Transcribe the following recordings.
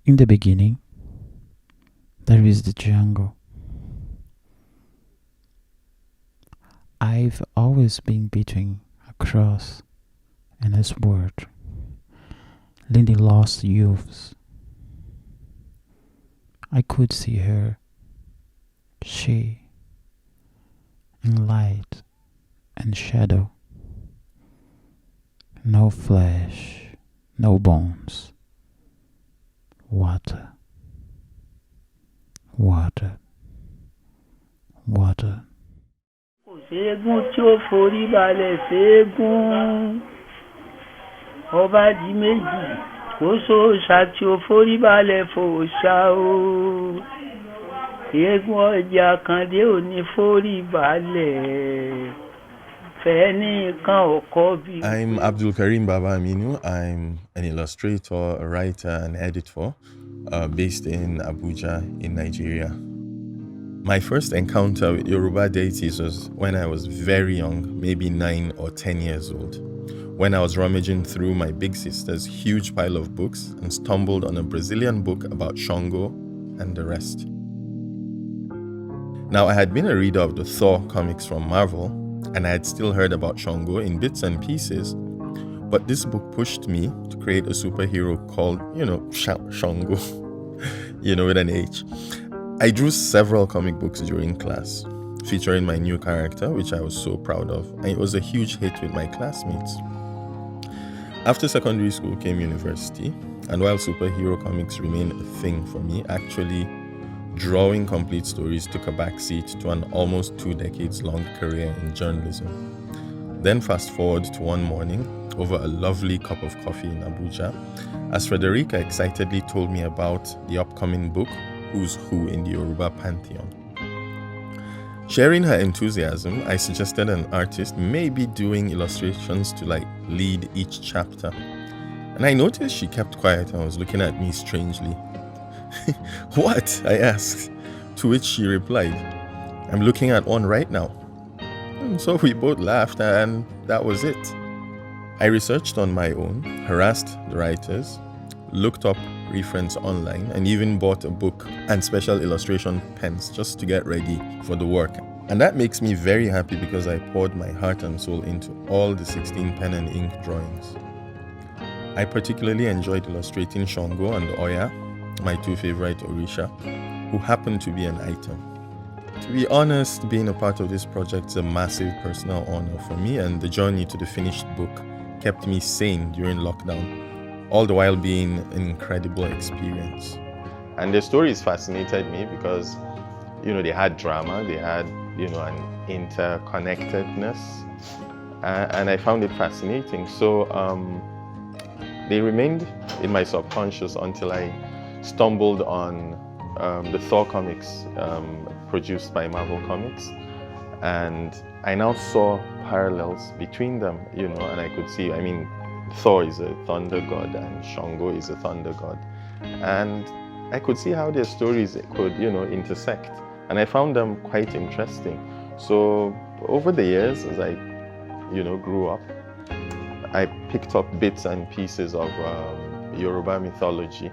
In the beginning, there is the jungle. I've always been between a cross and a sword, leading lost youths. I could see her, she, in light and shadow. No flesh, no bones. Water, water, water. Kò séégún tí ó forí balẹ̀ séégún, ọba di méjì, kò sóòṣà tí ó forí balẹ̀ fòòṣà o. Eégún ọjà Àkàndé ò ní forí balẹ̀ fẹ́nìkan ọkọ bí. I'm Abdulkareem Baba-Aminu. I'm an illustrator, a writer, and editor based in Abuja in Nigeria. My first encounter with Yoruba deities was when I was very young, maybe 9 or 10 years old, when I was rummaging through my big sister's huge pile of books and stumbled on a Brazilian book about Shango and the rest. Now, I had been a reader of the Thor comics from Marvel, and I had still heard about Shango in bits and pieces, but this book pushed me to create a superhero called, Shango, with an H. I drew several comic books during class, featuring my new character, which I was so proud of, and it was a huge hit with my classmates. After secondary school came university, and while superhero comics remained a thing for me, actually drawing complete stories took a backseat to an almost 2 decades long career in journalism. Then fast forward to one morning, over a lovely cup of coffee in Abuja, as Frederica excitedly told me about the upcoming book, Who's Who in the Yoruba Pantheon. Sharing her enthusiasm, I suggested an artist maybe doing illustrations to lead each chapter. And I noticed she kept quiet and was looking at me strangely. What? I asked, to which she replied, I'm looking at one right now. And so we both laughed, and that was it. I researched on my own, harassed the writers, looked up reference online, and even bought a book and special illustration pens just to get ready for the work. And that makes me very happy because I poured my heart and soul into all the 16 pen and ink drawings. I particularly enjoyed illustrating Shango and Oya, my 2 favorite Òrìṣà, who happened to be an item. To be honest, being a part of this project is a massive personal honor for me, and the journey to the finished book kept me sane during lockdown, all the while being an incredible experience. And the stories fascinated me because, they had drama, they had, an interconnectedness, and I found it fascinating. So they remained in my subconscious until I stumbled on the Thor comics produced by Marvel Comics, and I now saw parallels between them, and I could see, Thor is a thunder god and Shango is a thunder god, and I could see how their stories could, intersect, and I found them quite interesting. So over the years, as I, grew up, I picked up bits and pieces of Yoruba mythology,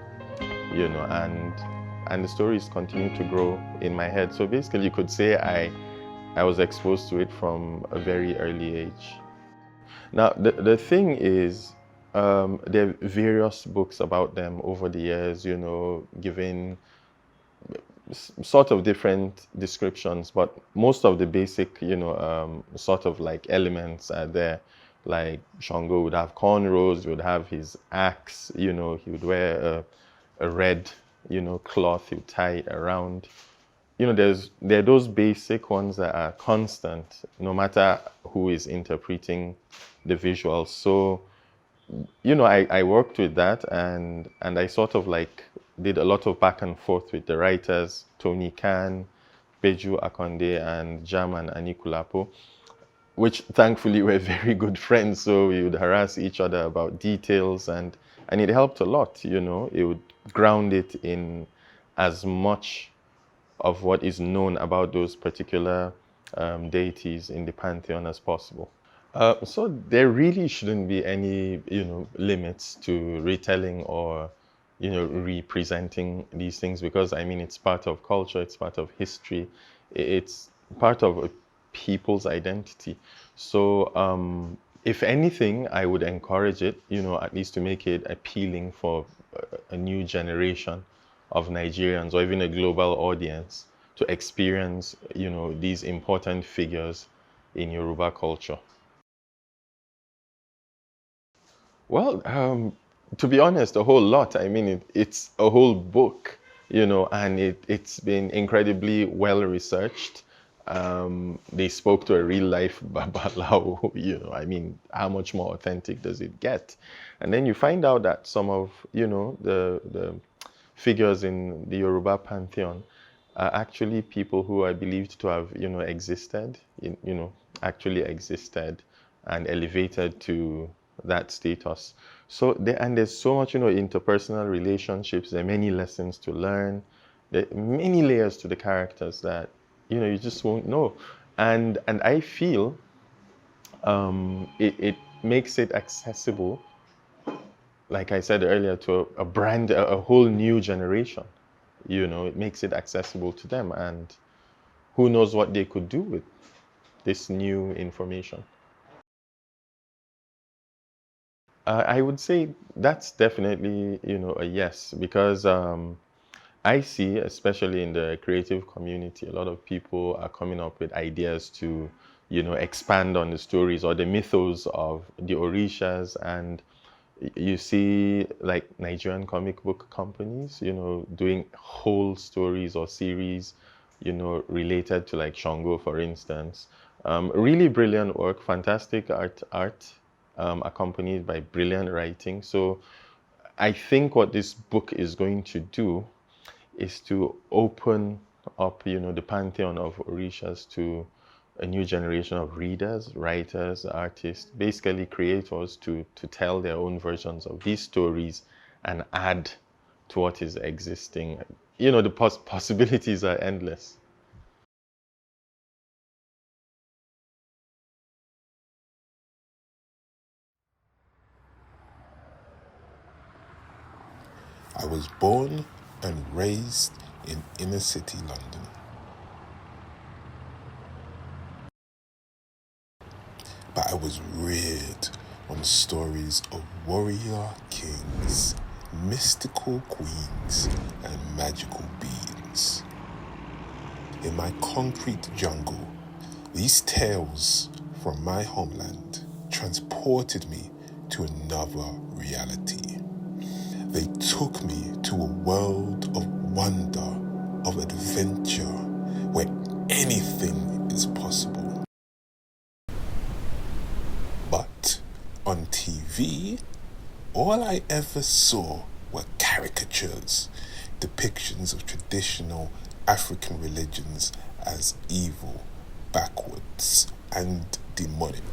and the stories continue to grow in my head. So basically, you could say I was exposed to it from a very early age. Now, the thing is, there are various books about them over the years, giving sort of different descriptions, but most of the basic, sort of elements are there. Like Shango would have cornrows, he would have his axe, he would wear a red, cloth, he would tie it around. There are those basic ones that are constant, no matter who is interpreting the visuals. So, I worked with that, and I sort of did a lot of back and forth with the writers, Tony Khan, Beju Akonde, and Jaman Anikulapo, which thankfully were very good friends. So we would harass each other about details, and it helped a lot, It would ground it in as much of what is known about those particular deities in the pantheon as possible. So there really shouldn't be any, limits to retelling or representing these things, because I mean, it's part of culture, it's part of history, it's part of a people's identity. So if anything, I would encourage it, at least to make it appealing for a new generation of Nigerians, or even a global audience, to experience, these important figures in Yoruba culture. Well, to be honest, a whole lot. I mean, it's a whole book, and it's been incredibly well researched. They spoke to a real life Babalawo, I mean, how much more authentic does it get? And then you find out that some of, the figures in the Yoruba pantheon are actually people who are believed to have, existed, actually existed and elevated to that status. So there's so much, interpersonal relationships. There are many lessons to learn. There are many layers to the characters that, you just won't know. And I feel it makes it accessible, like I said earlier, to a whole new generation. It makes it accessible to them, and who knows what they could do with this new information. I would say that's definitely, a yes, because I see, especially in the creative community, a lot of people are coming up with ideas to, expand on the stories or the mythos of the Orishas. And you see, like, Nigerian comic book companies, doing whole stories or series, related to, like, Shango, for instance. Really brilliant work, fantastic art, accompanied by brilliant writing. So I think what this book is going to do is to open up, the pantheon of Orishas to a new generation of readers, writers, artists, basically creators, to tell their own versions of these stories and add to what is existing. The possibilities are endless. I was born and raised in inner city London. But I was reared on stories of warrior kings, mystical queens, and magical beings. In my concrete jungle, these tales from my homeland transported me to another reality. They took me to a world of wonder, of adventure, where anything is possible. But on TV, all I ever saw were caricatures, depictions of traditional African religions as evil, backwards, and demonic.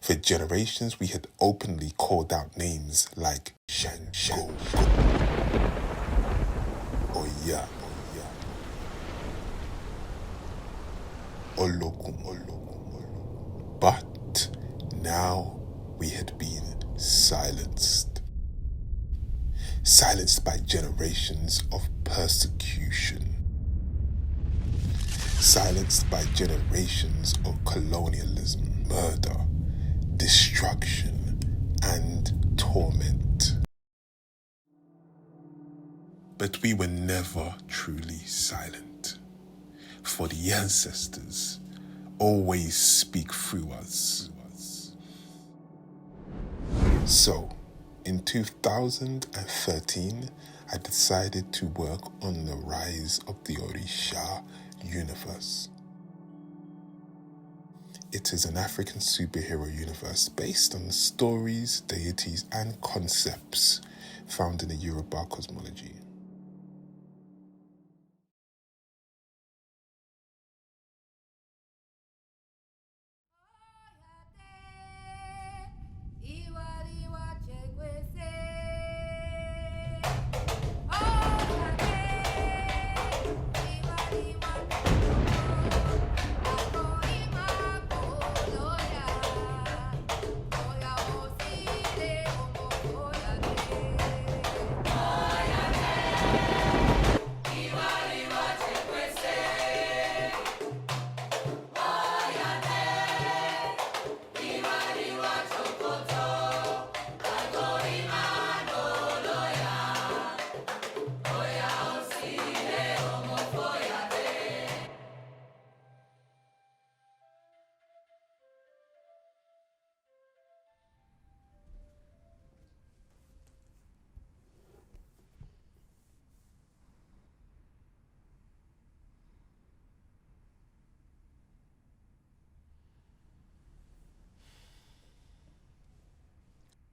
For generations, we had openly called out names like Shango, Oya, Olokun. But now we had been silenced. Silenced by generations of persecution. Silenced by generations of colonialism, murder, destruction, and torment. But we were never truly silent, for the ancestors always speak through us. So, in 2013, I decided to work on the rise of the Òrìṣà universe. It is an African superhero universe based on stories, deities, and concepts found in the Yoruba cosmology.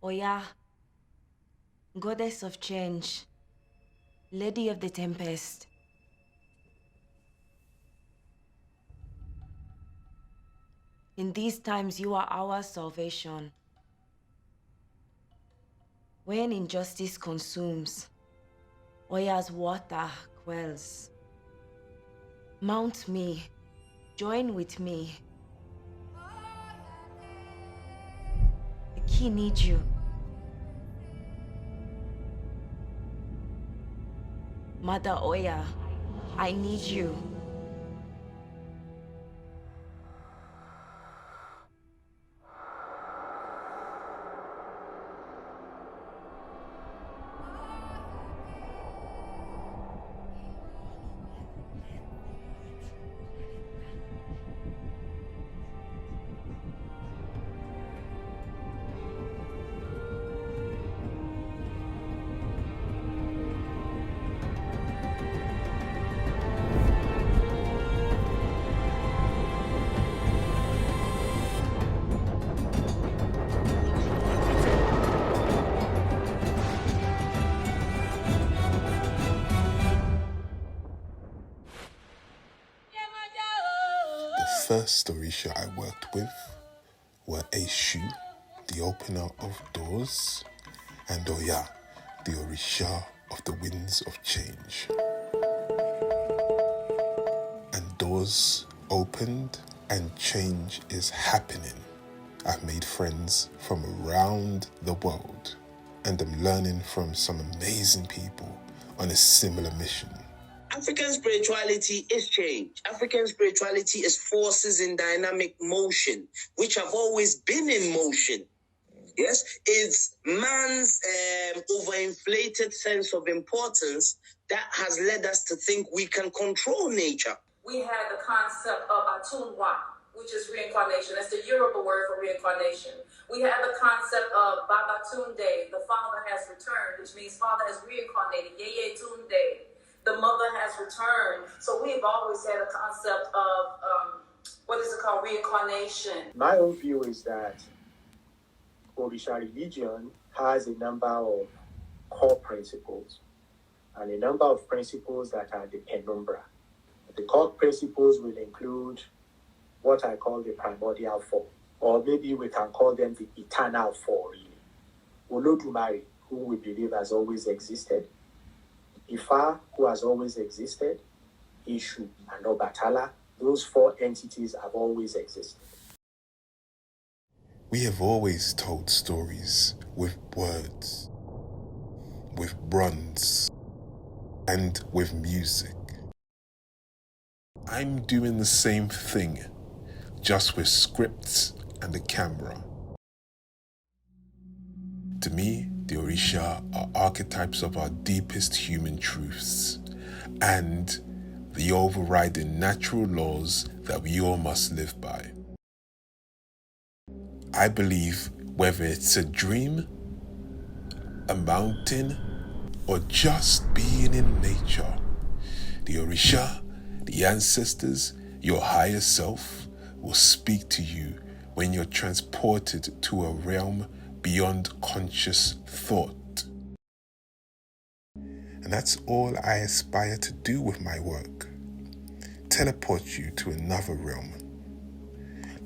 Oya, goddess of change, lady of the tempest. In these times, you are our salvation. When injustice consumes, Oya's water quells. Mount me, join with me. The key needs you. Mother Oya, I need you. The first Òrìṣà I worked with were Osun, the opener of doors, and Oya, the Òrìṣà of the winds of change. And doors opened and change is happening. I've made friends from around the world and I'm learning from some amazing people on a similar mission. African spirituality is change. African spirituality is forces in dynamic motion, which have always been in motion. Yes, it's man's overinflated sense of importance that has led us to think we can control nature. We had the concept of Atunwa, which is reincarnation. That's the Yoruba word for reincarnation. We have the concept of Babatunde, the father has returned, which means father has reincarnated. Yeye Tunde, the mother has returned. So we've always had a concept of, what is it called, reincarnation. My own view is that Òrìṣà religion has a number of core principles and a number of principles that are the penumbra. The core principles will include what I call the primordial four, or maybe we can call them the eternal four, really. Olodumare, who we believe has always existed, Ifa, who has always existed, Ishu, and Obatala, those four entities have always existed. We have always told stories with words, with bronze, and with music. I'm doing the same thing, just with scripts and a camera. To me, the Òrìṣà are archetypes of our deepest human truths and the overriding natural laws that we all must live by. I believe whether it's a dream, a mountain, or just being in nature, the Òrìṣà, the ancestors, your higher self, will speak to you when you're transported to a realm beyond conscious thought. And that's all I aspire to do with my work. Teleport you to another realm.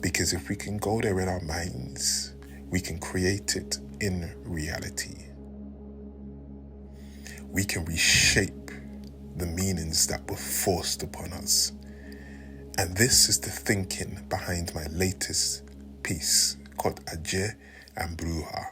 Because if we can go there in our minds, we can create it in reality. We can reshape the meanings that were forced upon us. And this is the thinking behind my latest piece called Aje and Bruja.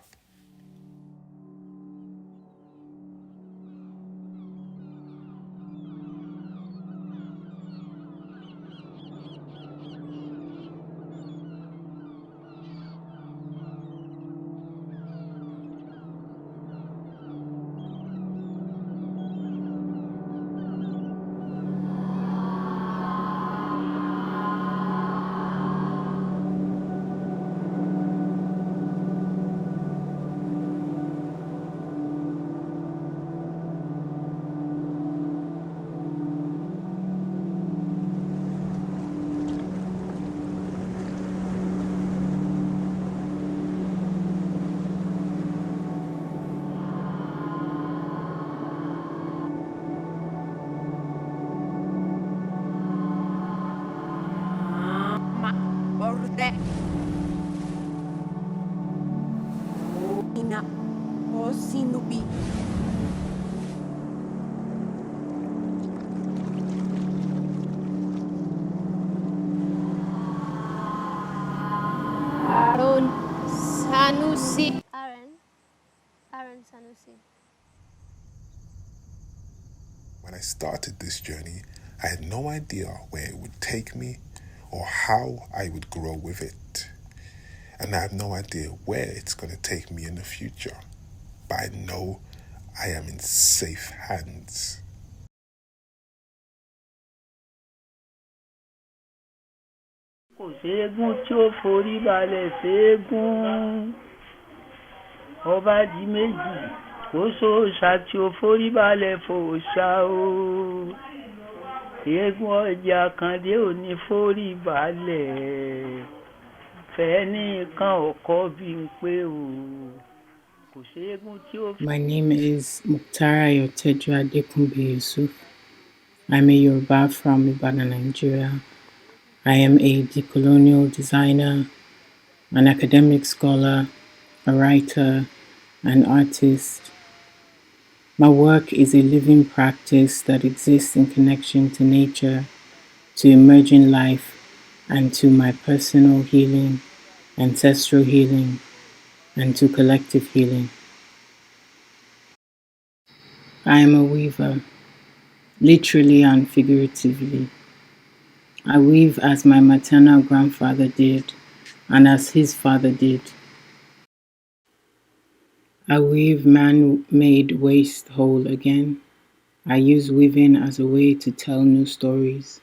Ina Osinubi. Aaron Sanusi. Aaron Sanusi. When I started this journey, I had no idea where it would take me or how I would grow with it. And I have no idea where it's going to take me in the future. But I know I am in safe hands. Kò séégún tí ó forí balẹ̀ séégún. Ọba di méjì kò sóòṣà tí ó forí balẹ̀ fòòṣà o. Eégún ọjà Àkàndé ò ní forí balẹ̀. Fẹ́nìkan ọkọ bí ń pé o. Kò séégún tí ó. My name is Mukhtara Yussuf. I'm a Yorùbá from Ibadan, Nigeria. I am a decolonial designer, an academic scholar, a writer, an artist. My work is a living practice that exists in connection to nature, to emerging life, and to my personal healing, ancestral healing, and to collective healing. I am a weaver, literally and figuratively. I weave as my maternal grandfather did, and as his father did. I weave man-made waste whole again. I use weaving as a way to tell new stories,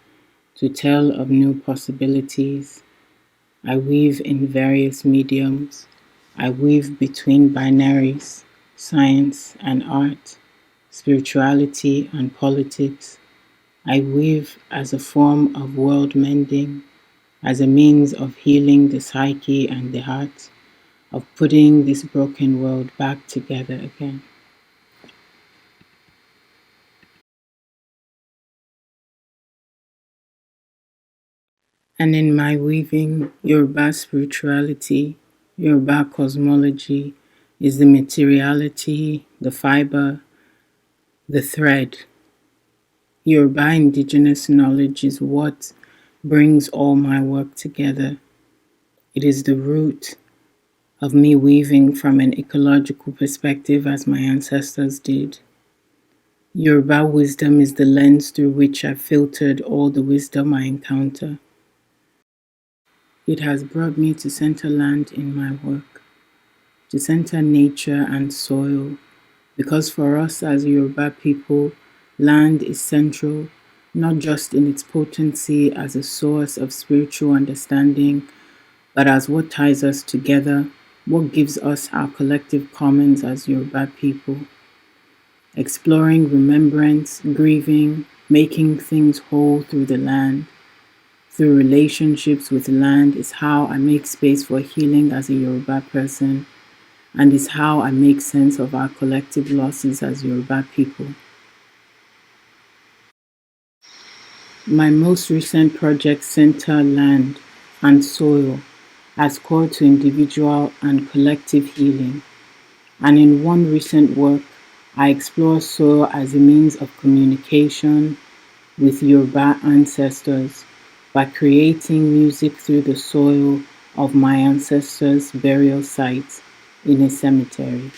to tell of new possibilities. I weave in various mediums. I weave between binaries, science and art, spirituality and politics. I weave as a form of world mending, as a means of healing the psyche and the heart, of putting this broken world back together again. And in my weaving, Yorùbá spirituality, Yorùbá cosmology is the materiality, the fiber, the thread. Yorùbá indigenous knowledge is what brings all my work together. It is the root of me weaving from an ecological perspective as my ancestors did. Yorùbá wisdom is the lens through which I've filtered all the wisdom I encounter. It has brought me to center land in my work, to center nature and soil, because for us as Yorùbá people, land is central, not just in its potency as a source of spiritual understanding, but as what ties us together, what gives us our collective commons as Yorùbá people. Exploring remembrance, grieving, making things whole through the land, through relationships with land is how I make space for healing as a Yorùbá person, and is how I make sense of our collective losses as Yorùbá people. My most recent projects center land and soil as core to individual and collective healing. And in one recent work, I explore soil as a means of communication with Yorùbá ancestors by creating music through the soil of my ancestors' burial sites in a cemetery.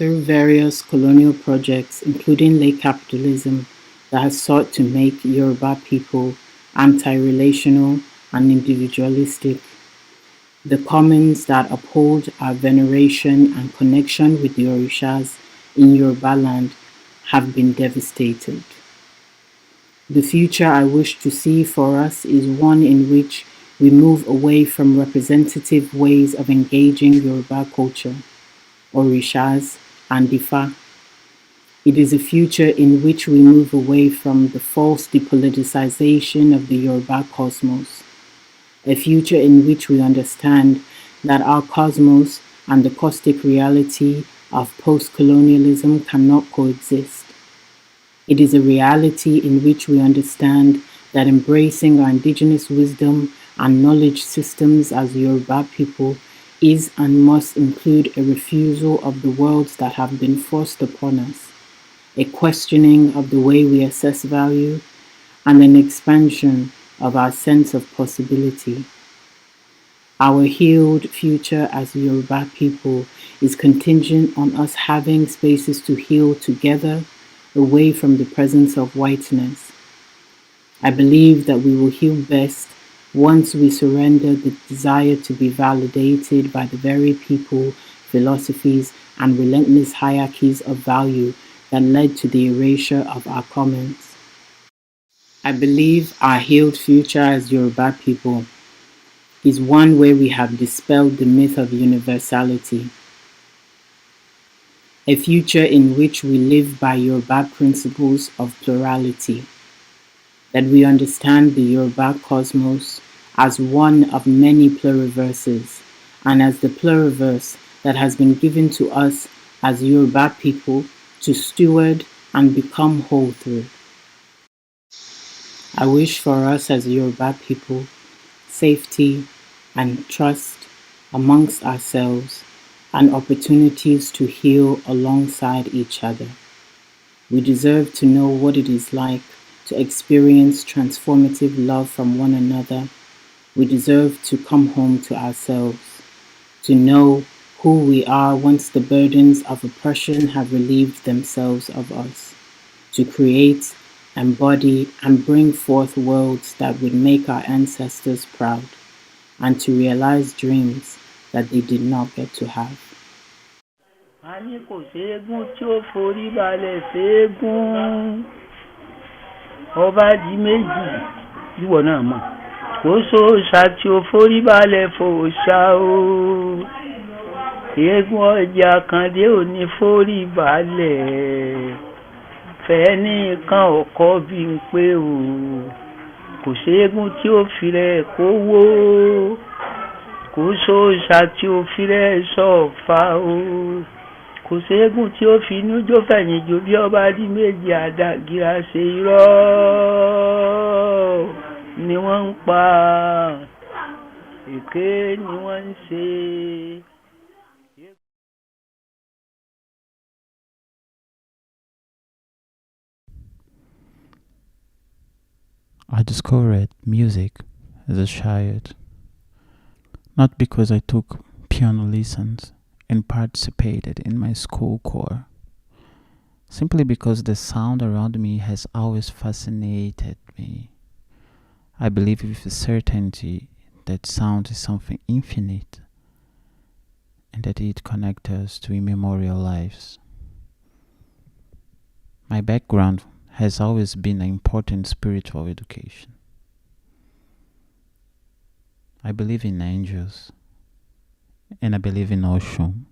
through various colonial projects, including late capitalism, that has sought to make Yoruba people anti-relational and individualistic. The commons that uphold our veneration and connection with the Orishas in Yoruba land have been devastated. The future I wish to see for us is one in which we move away from representative ways of engaging Yoruba culture, Orishas, and Ifa. It is a future in which we move away from the false depoliticization of the Yoruba cosmos, a future in which we understand that our cosmos and the caustic reality of post-colonialism cannot coexist. It is a reality in which we understand that embracing our indigenous wisdom and knowledge systems as Yoruba people is and must include a refusal of the worlds that have been forced upon us, a questioning of the way we assess value, and an expansion of our sense of possibility. Our healed future as Yoruba people is contingent on us having spaces to heal together, away from the presence of whiteness. I believe that we will heal best once we surrender the desire to be validated by the very people, philosophies, and relentless hierarchies of value that led to the erasure of our commons. I believe our healed future as Yoruba people is one where we have dispelled the myth of universality, a future in which we live by Yoruba principles of plurality, that we understand the Yoruba cosmos as one of many pluriverses, and as the pluriverse that has been given to us as Yoruba people to steward and become whole through. I wish for us as Yoruba people safety and trust amongst ourselves and opportunities to heal alongside each other. We deserve to know what it is like to experience transformative love from one another. We deserve to come home to ourselves, to know who we are once the burdens of oppression have relieved themselves of us, to create, embody, and bring forth worlds that would make our ancestors proud, and to realize dreams that they did not get to have. a ní kò séégún tí ó forí balẹ̀ séégún ọba di méjì ìwọ náà mọ̀ kò sóòṣà tí ó forí balẹ̀ fòòṣà o eégún ọjà Àkàndé ò ní forí balẹ̀ fẹ́nìkan ọkọ bí ń pé o kò séégún tí ó filẹ̀ kówó kò sóòṣà tí ó filẹ̀ sọ̀fà o kò séégún tí ó fi inú jó fẹ̀yìn jó bí ọba di méjì àdàgìrà ṣe irọ́ ni wọ́n ń pa èké ni wọ́n ń ṣe. I discovered music as a child, not because I took piano lessons and participated in my school choir, simply because the sound around me has always fascinated me. I believe with certainty that sound is something infinite and that it connects us to immemorial lives. My background has always been an important spiritual education. I believe in angels and I believe in Osun.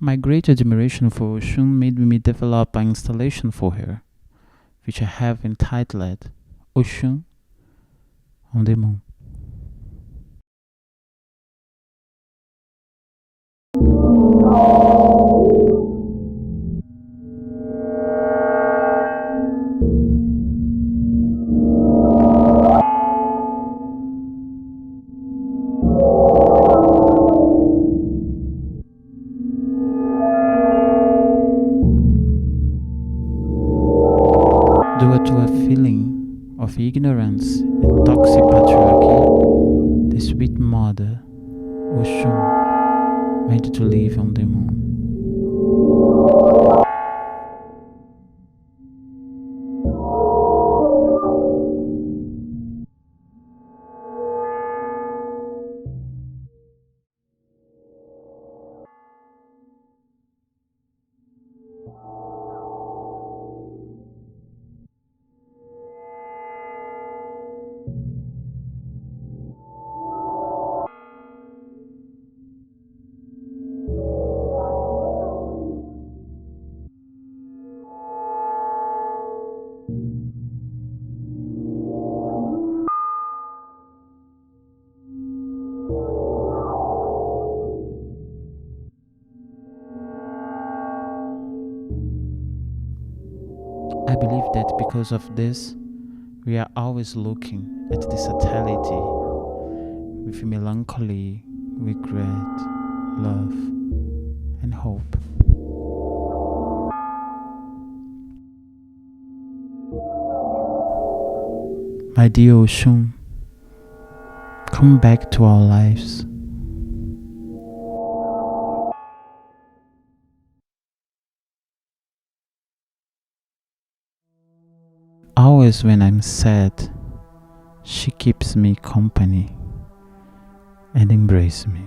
My great admiration for Osun made me develop an installation for her, which I have entitled Osun on the Moon. Due to a feeling of ignorance and toxic patriarchy, the sweet mother, Osun, went to live on the moon. I believe that because of this, we are always looking at the totality with melancholy, regret, love, and hope. My dear Osun, come back to our lives. Always when I'm sad, she keeps me company and embraces me.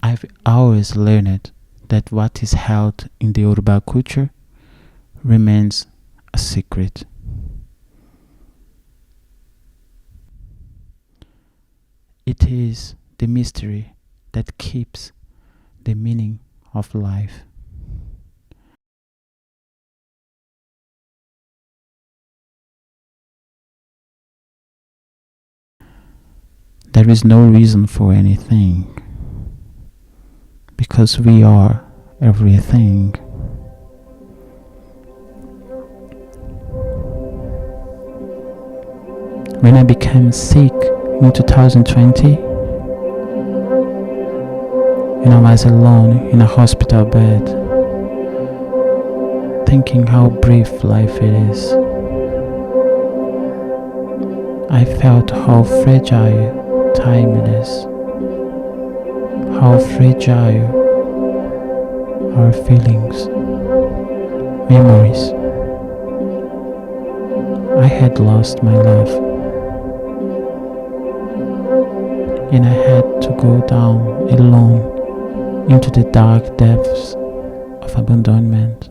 I've always learned that what is held in the Yorùbá culture remains a secret. It is the mystery that keeps the meaning of life. There is no reason for anything, because we are everything. When I became sick in 2020, and I was alone in a hospital bed, thinking how brief life it is, I felt how fragile time is, how fragile our feelings, memories. I had lost my love, and I had to go down alone into the dark depths of abandonment.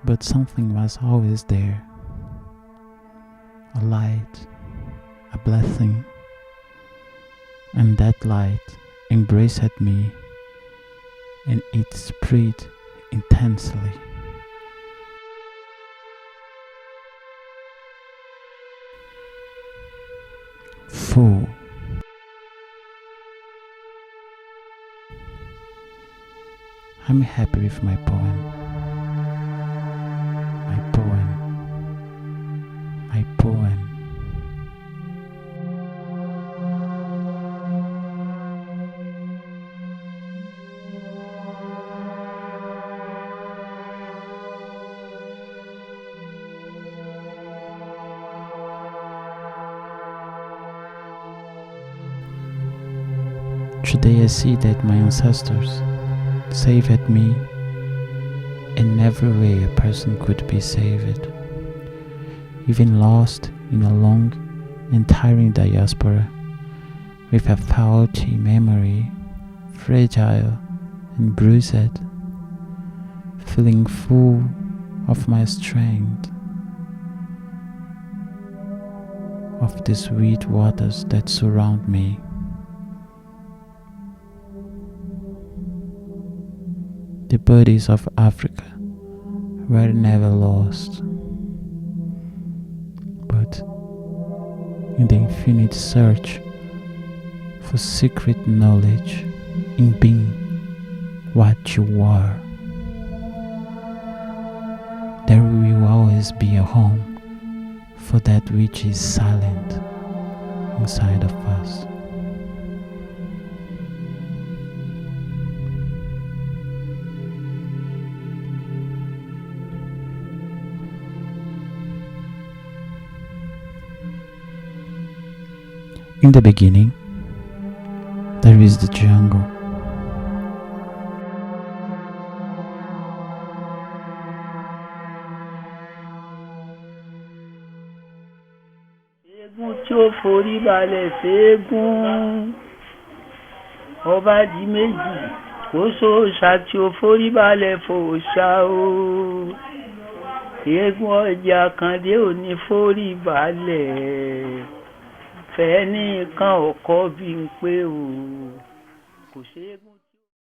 But something was always there, a light, a blessing, and that light embraced me and it spread intensely. Full. I'm happy with my poem. My poem. Today I see that my ancestors saved me in every way a person could be saved, even lost in a long and tiring diaspora with a faulty memory, fragile and bruised, feeling full of my strength, of the sweet waters that surround me. The bodies of Africa were never lost, but in the infinite search for secret knowledge in being what you are, there will always be a home for that which is silent inside of us. In the beginning, there is the jungle. Eégún tí ó forí balẹ̀ f'eégún, ọba di méjì, kò sóòṣà tí ó forí balẹ̀ f'òòṣà o. Eégún ọjà Àkàndé ò ní forí balẹ̀ fẹ́nìkan ọkọ bí ń pé o, kò séégún.